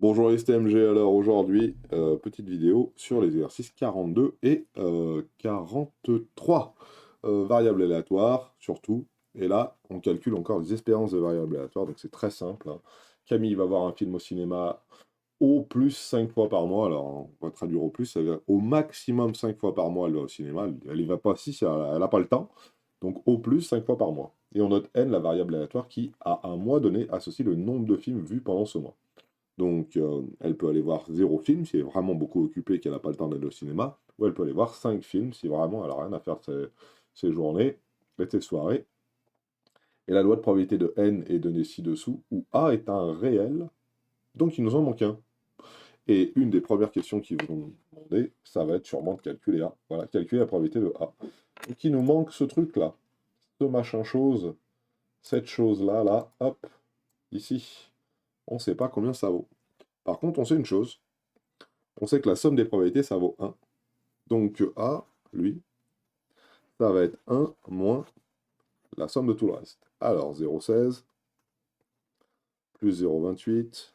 Bonjour STMG, alors aujourd'hui, petite vidéo sur les exercices 42 et 43. Variables aléatoires, surtout. Et là, on calcule encore les espérances de variables aléatoires, donc c'est très simple, hein. Camille va voir un film au cinéma au plus 5 fois par mois. Alors, on va traduire au plus, ça veut dire au maximum 5 fois par mois, elle va au cinéma. Elle y va pas si elle n'a pas le temps. Donc, au plus 5 fois par mois. Et on note n, la variable aléatoire, qui, à un mois donné, associe le nombre de films vus pendant ce mois. Donc, elle peut aller voir 0 film si elle est vraiment beaucoup occupée et qu'elle n'a pas le temps d'aller au cinéma, ou elle peut aller voir 5 films si vraiment elle n'a rien à faire de ses journées et de ses soirées. Et la loi de probabilité de n est donnée ci-dessous, où A est un réel, donc il nous en manque un. Et une des premières questions qu'ils vont nous demander, ça va être sûrement de calculer A. Voilà, calculer la probabilité de A. Donc il nous manque ce truc-là, ce machin chose, cette chose-là, là, hop, ici. On ne sait pas combien ça vaut. Par contre, on sait une chose, on sait que la somme des probabilités, ça vaut 1. Donc A, lui, ça va être 1 moins la somme de tout le reste. Alors 0,16 plus 0,28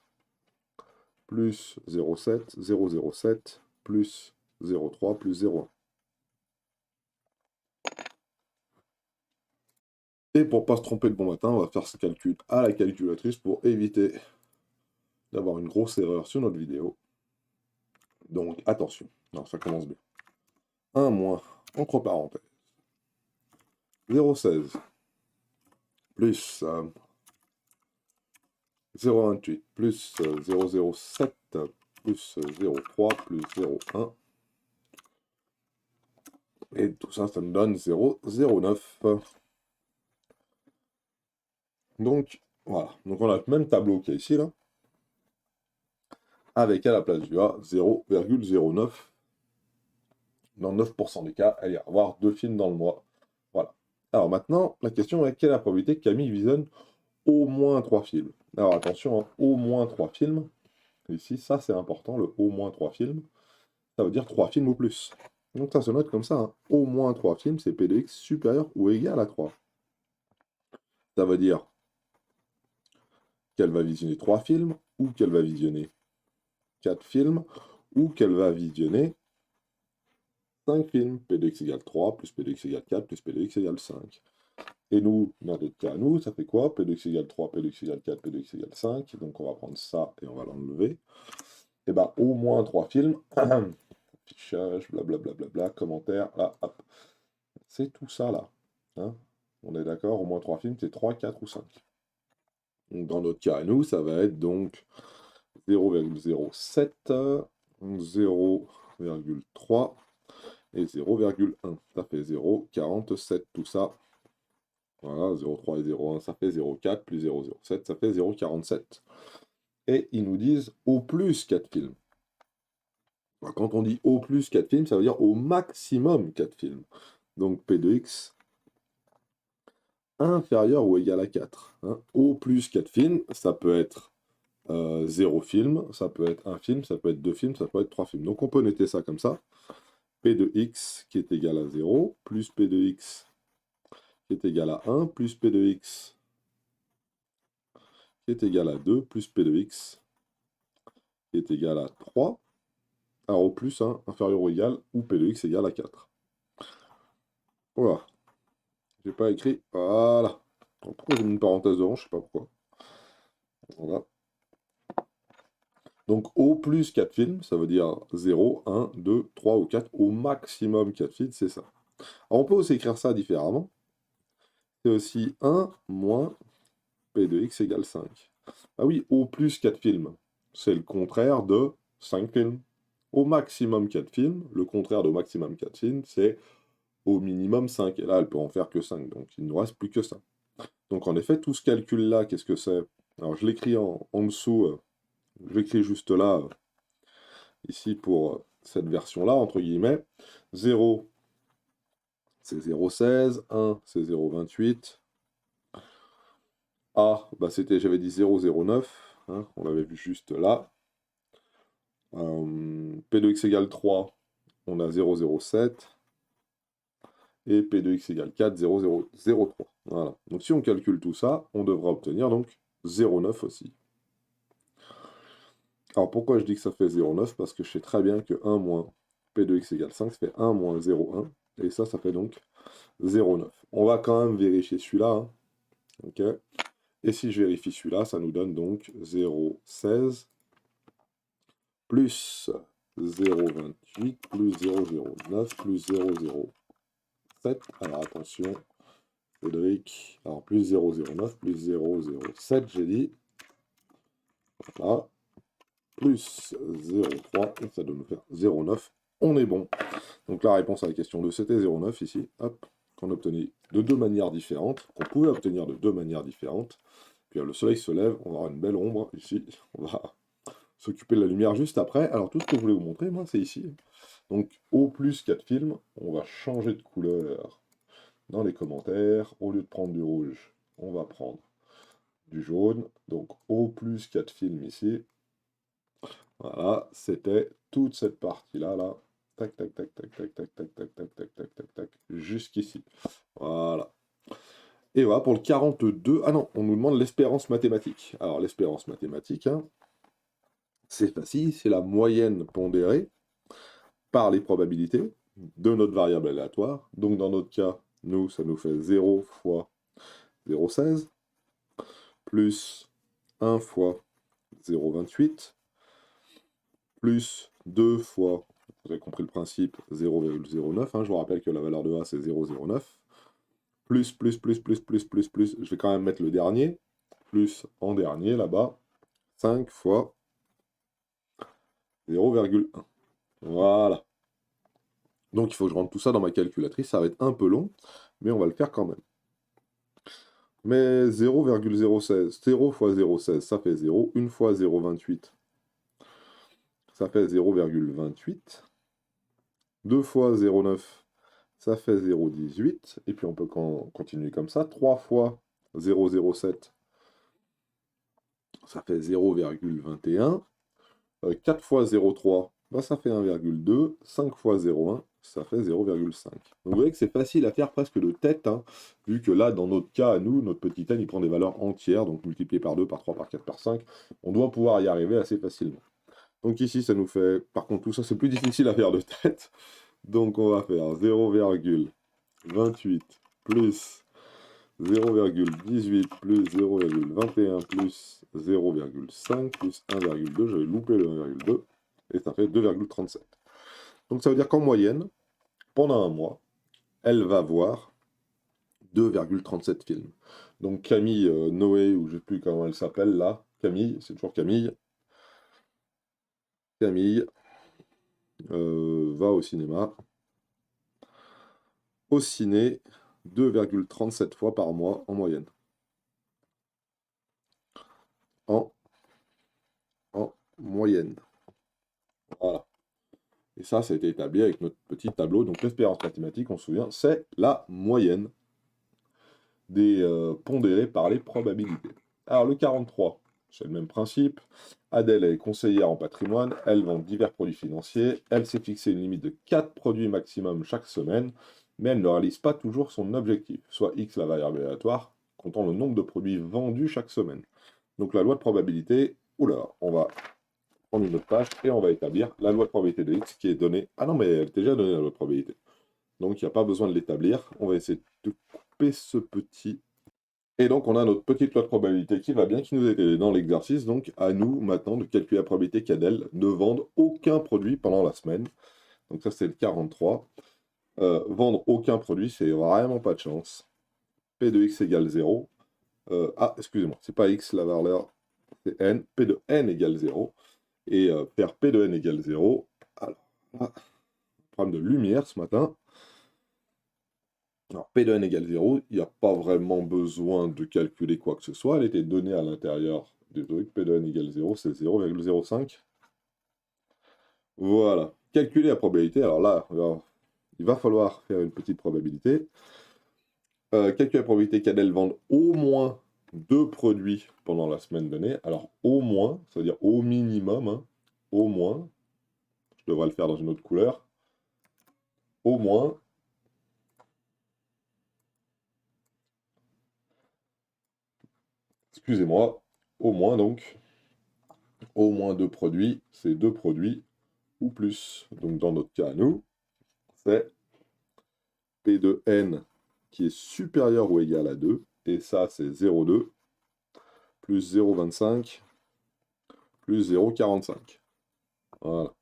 plus 0,7, 0,07 plus 0,3 plus 0,1. Et pour pas se tromper de bon matin, on va faire ce calcul à la calculatrice pour éviter d'avoir une grosse erreur sur notre vidéo. Donc attention, non, ça commence bien. 1 moins, entre parenthèses, 0,16 plus 0,28 plus 0,07 plus 0,3 plus 0,1. Et tout ça, ça me donne 0,09. Donc, voilà. Donc on a le même tableau qu'il y a ici, là. Avec à la place du A, 0,09. Dans 9% des cas, elle ira avoir 2 films dans le mois. Voilà. Alors maintenant, la question est quelle est la probabilité que Camille visionne au moins 3 films? Alors attention, hein, au moins 3 films. Ici, ça c'est important, le au moins 3 films. Ça veut dire 3 films ou plus. Donc ça se note comme ça, hein. Au moins 3 films, c'est P de X supérieur ou égal à 3. Ça veut dire qu'elle va visionner 3 films, ou qu'elle va visionner 4 films, ou qu'elle va visionner 5 films. P de X égale 3, plus P de X égale 4, plus P de X égale 5. Et nous, dans notre cas, nous, ça fait quoi? P de X égale 3, P de X égale 4, P de X égale 5. Donc on va prendre ça et on va l'enlever. Et bien, au moins 3 films. Affichage, blablabla, commentaire, là, hop. C'est tout ça, là. Hein, on est d'accord, au moins 3 films, c'est 3, 4 ou 5. Donc, dans notre cas, nous, ça va être donc 0,07, 0,3 et 0,1. Ça fait 0,47 tout ça. Voilà, 0,3 et 0,1, ça fait 0,4 plus 0,07, ça fait 0,47. Et ils nous disent au plus 4 films. Alors, quand on dit au plus 4 films, ça veut dire au maximum 4 films. Donc P de X inférieur ou égal à 4. Hein. Au plus 4 films, ça peut être 0 film, ça peut être 1 film, ça peut être 2 films, ça peut être 3 films. Donc on peut noter ça comme ça. P de X qui est égal à 0, plus P de X qui est égal à 1, plus P de X qui est égal à 2, plus P de X qui est égal à 3. Alors au plus, hein, inférieur ou égal, ou P de X égale à 4. Voilà. J'ai pas écrit. Voilà. Alors, pourquoi j'ai mis une parenthèse devant? Je sais pas pourquoi. Voilà. Donc au plus 4 films, ça veut dire 0, 1, 2, 3 ou 4. Au maximum 4 films, c'est ça. Alors on peut aussi écrire ça différemment. C'est aussi 1 moins P de X égale 5. Ah oui, au plus 4 films, c'est le contraire de 5 films. Au maximum 4 films, le contraire de maximum 4 films, c'est au minimum 5. Et là, elle peut en faire que 5, donc il ne nous reste plus que ça. Donc en effet, tout ce calcul-là, qu'est-ce que c'est? Alors je l'écris en dessous, je l'écris juste là, ici pour cette version-là, entre guillemets. 0, c'est 0,16, 1, c'est 0,28. A, bah c'était, j'avais dit 0,09, hein, on l'avait vu juste là. P de x égale 3, on a 0,07. Et P de x égale 4, 0,003. Voilà. Donc si on calcule tout ça, on devra obtenir donc 0,9 aussi. Alors pourquoi je dis que ça fait 0,9? Parce que je sais très bien que 1 moins P de x égale 5, ça fait 1 moins 0,1. Et ça fait donc 0,9. On va quand même vérifier celui-là, hein. Ok. Et si je vérifie celui-là, ça nous donne donc 0,16 plus 0,28 plus 0,09 plus 0,07. Alors attention, Cédric. Alors plus 0,09 plus 0,07, j'ai dit. Voilà. Plus 0,3, et ça doit nous faire 0,9. On est bon. Donc la réponse à la question 2, c'était 0,9 ici. Hop, qu'on obtenait de deux manières différentes, qu'on pouvait obtenir de deux manières différentes. Puis le soleil se lève, on va avoir une belle ombre ici. On va s'occuper de la lumière juste après. Alors tout ce que je voulais vous montrer, moi, c'est ici. Donc au plus 4 films, on va changer de couleur dans les commentaires. Au lieu de prendre du rouge, on va prendre du jaune. Donc au plus 4 films ici. Voilà, c'était toute cette partie-là, là. Tac, tac, tac, tac, tac, tac, tac, tac, tac, tac, tac, tac, tac, jusqu'ici. Voilà. Et voilà, pour le 42. Ah non, on nous demande l'espérance mathématique. Alors, l'espérance mathématique, hein, c'est facile, c'est la moyenne pondérée par les probabilités de notre variable aléatoire. Donc, dans notre cas, nous, ça nous fait 0 fois 0,16 plus 1 fois 0,28 plus 2 fois, vous avez compris le principe, 0,09. Hein, je vous rappelle que la valeur de A, c'est 0,09. Plus, je vais quand même mettre le dernier. Plus en dernier, là-bas, 5 fois 0,1. Voilà. Donc il faut que je rentre tout ça dans ma calculatrice. Ça va être un peu long, mais on va le faire quand même. Mais 0,016, 0 fois 0,16, ça fait 0. 1 fois 0,28, ça fait 0,28. 2 fois 0,9, ça fait 0,18. Et puis on peut continuer comme ça. 3 fois 0,07, ça fait 0,21. 4 fois 0,3, bah, ça fait 1,2. 5 fois 0,1, ça fait 0,5. Donc vous voyez que c'est facile à faire presque de tête, hein, vu que là, dans notre cas, à nous, notre petit n, il prend des valeurs entières, donc multiplié par 2, par 3, par 4, par 5. On doit pouvoir y arriver assez facilement. Donc ici, ça nous fait... Par contre, tout ça, c'est plus difficile à faire de tête. Donc on va faire 0,28 plus 0,18 plus 0,21 plus 0,5 plus 1,2, j'avais loupé le 1,2, et ça fait 2,37. Donc ça veut dire qu'en moyenne, pendant un mois, elle va voir 2,37 films. Donc Camille Noé, ou je ne sais plus comment elle s'appelle là, Camille, c'est toujours Camille, Camille va au cinéma, au ciné, 2,37 fois par mois en moyenne. En, en moyenne. Voilà. Et ça a été établi avec notre petit tableau. Donc l'espérance mathématique, on se souvient, c'est la moyenne des pondérés par les probabilités. Alors le 43, c'est le même principe. Adèle est conseillère en patrimoine, elle vend divers produits financiers, elle s'est fixé une limite de 4 produits maximum chaque semaine, mais elle ne réalise pas toujours son objectif, soit X la variable aléatoire, comptant le nombre de produits vendus chaque semaine. Donc la loi de probabilité, oula, on va prendre une autre page et on va établir la loi de probabilité de x qui est donnée. Ah non, mais elle est déjà donnée la loi de probabilité. Donc il n'y a pas besoin de l'établir. On va essayer de couper ce petit. Et donc on a notre petite loi de probabilité qui va bien, qui nous est aidée dans l'exercice. Donc à nous maintenant de calculer la probabilité qu'Adèle ne vende aucun produit pendant la semaine. Donc ça c'est le 43. Vendre aucun produit, c'est vraiment pas de chance. P de x égale 0. Excusez-moi, c'est pas x la valeur, c'est n. P de n égale 0. Et faire P de n égale 0. Alors, là, problème de lumière ce matin. Alors, P de n égale 0, il n'y a pas vraiment besoin de calculer quoi que ce soit. Elle était donnée à l'intérieur du truc. P de n égale 0, c'est 0,05. Voilà. Calculer la probabilité. Alors là, il va falloir faire une petite probabilité. Calculer la probabilité qu'Adèle vende au moins 2 produits pendant la semaine donnée. Alors, au moins, ça veut dire au minimum, hein, au moins. Je devrais le faire dans une autre couleur. Au moins. Excusez-moi, au moins donc, Au moins deux produits, c'est deux produits ou plus. Donc dans notre cas à nous, c'est P de n qui est supérieur ou égal à 2, et ça c'est 0,2 plus 0,25 plus 0,45. Voilà.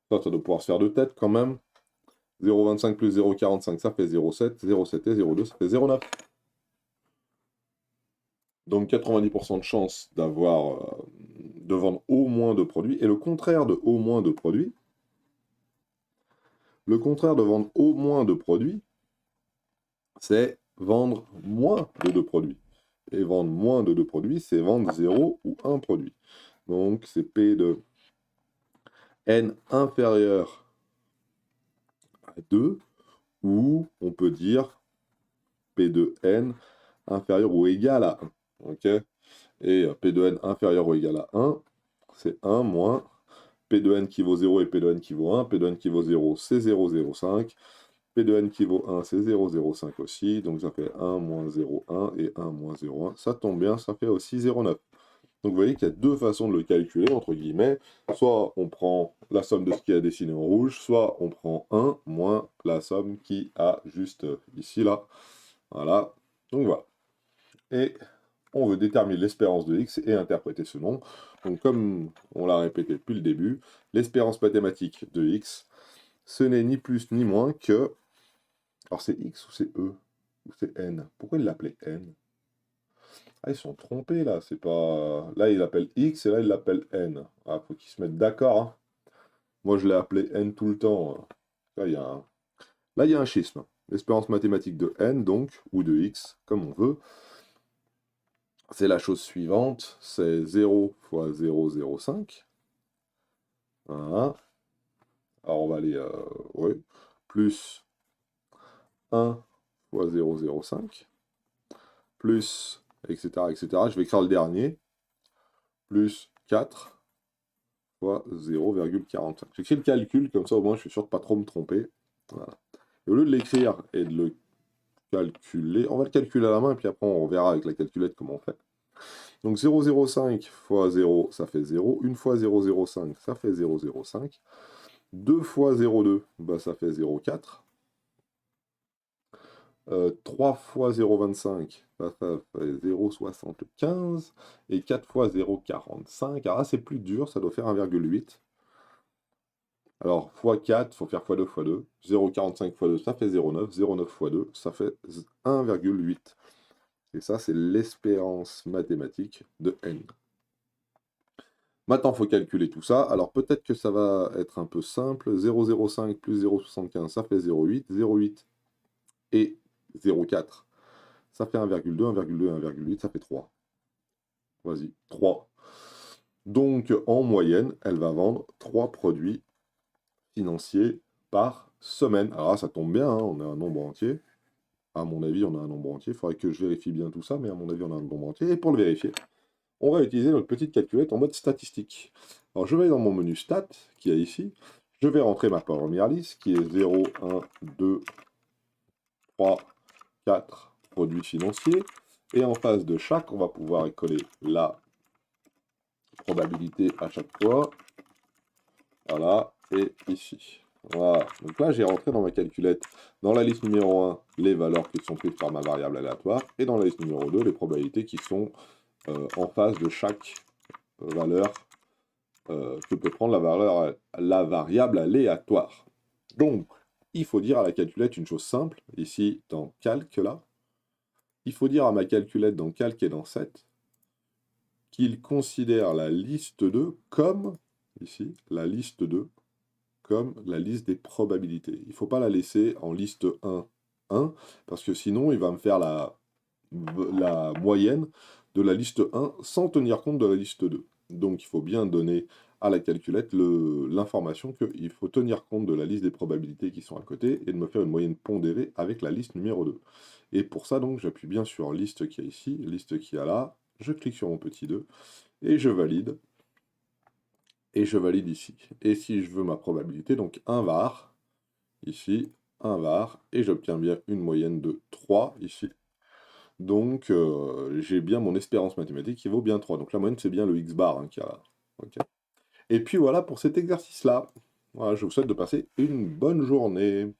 Ça doit pouvoir se faire de tête quand même. 0,25 plus 0,45, ça fait 0,7. 0,7 et 0,2, ça fait 0,9. Donc 90% de chance d'avoir de vendre au moins deux produits. Et le contraire de au moins deux produits, le contraire de vendre au moins deux produits, c'est vendre moins de deux produits. Et vendre moins de deux produits, c'est vendre 0 ou un produit. Donc c'est P de n inférieur à 2, ou on peut dire P de n inférieur ou égal à 1. Ok. Et P de n inférieur ou égal à 1, c'est 1 moins P de n qui vaut 0 et P de n qui vaut 1. P de n qui vaut 0, c'est 0,05. P de n qui vaut 1, c'est 0,05 aussi. Donc ça fait 1 moins 0,1 et 1 moins 0,1. Ça tombe bien, ça fait aussi 0,9. Donc vous voyez qu'il y a deux façons de le calculer, entre guillemets. Soit on prend la somme de ce qui a dessiné en rouge, soit on prend 1 moins la somme qui a juste ici, là. Voilà. Donc voilà. Et on veut déterminer l'espérance de x et interpréter ce nom. Donc comme on l'a répété depuis le début, l'espérance mathématique de x, ce n'est ni plus ni moins que... Alors c'est x ou c'est e ou c'est n? Pourquoi il l'appelait n? Ah, ils sont trompés là, c'est pas... Là il appelle x et là il l'appelle n. Ah, faut qu'ils se mettent d'accord, hein. Moi je l'ai appelé n tout le temps, hein. Là il y a un... Là, il y a un schisme. L'espérance mathématique de n, donc, ou de x, comme on veut, c'est la chose suivante, c'est 0 fois 0,05. Voilà. Alors on va aller, ouais, plus 1 fois 0,05, plus, etc., etc. Je vais écrire le dernier, plus 4 fois 0,45. J'écris le calcul, comme ça au moins je suis sûr de pas trop me tromper. Voilà. Et au lieu de l'écrire et de le calculer, on va le calculer à la main, et puis après on verra avec la calculette comment on fait. Donc 0,05 fois 0, ça fait 0. 1 fois 0,05, ça fait 0,05. 2 fois 0,2, bah, ça fait 0,4. 3 fois 0,25, ça fait 0,75. Et 4 fois 0,45, alors là c'est plus dur, ça doit faire 1,8. Alors, fois 4, il faut faire fois 2 fois 2. 0,45 fois 2, ça fait 0,9. 0,9 fois 2, ça fait 1,8. Et ça, c'est l'espérance mathématique de n. Maintenant, il faut calculer tout ça. Alors, peut-être que ça va être un peu simple. 0,05 plus 0,75, ça fait 0,8. 0,8 et 0,4, ça fait 1,2. 1,2 et 1,8, ça fait 3. Vas-y, 3. Donc, en moyenne, elle va vendre 3 produits financiers par semaine. Alors là, ça tombe bien, hein, on a un nombre entier. À mon avis, on a un nombre entier. Il faudrait que je vérifie bien tout ça, mais à mon avis, on a un nombre entier. Et pour le vérifier, on va utiliser notre petite calculette en mode statistique. Alors, je vais dans mon menu stat, qui est ici. Je vais rentrer ma première liste, qui est 0, 1, 2, 3, 4 produits financiers. Et en face de chaque, on va pouvoir coller la probabilité à chaque fois. Voilà, et ici. Voilà, donc là j'ai rentré dans ma calculette, dans la liste numéro 1, les valeurs qui sont prises par ma variable aléatoire, et dans la liste numéro 2, les probabilités qui sont en face de chaque valeur que peut prendre la variable aléatoire. Donc, il faut dire à la calculette une chose simple, ici dans calque là, il faut dire à ma calculette dans calque et dans set, qu'il considère la liste 2 comme, ici, la liste 2, comme la liste des probabilités. Il ne faut pas la laisser en liste 1, 1, parce que sinon il va me faire la moyenne de la liste 1 sans tenir compte de la liste 2. Donc il faut bien donner à la calculette l'information qu'il faut tenir compte de la liste des probabilités qui sont à côté et de me faire une moyenne pondérée avec la liste numéro 2. Et pour ça, donc, j'appuie bien sur liste qui est ici, liste qui est là, je clique sur mon petit 2 et je valide. Et je valide ici. Et si je veux ma probabilité, donc 1 var, ici, 1 var, et j'obtiens bien une moyenne de 3 ici. Donc j'ai bien mon espérance mathématique qui vaut bien 3. Donc la moyenne c'est bien le x bar hein, qu'il y a là. Ok. Et puis voilà pour cet exercice-là. Voilà, je vous souhaite de passer une bonne journée.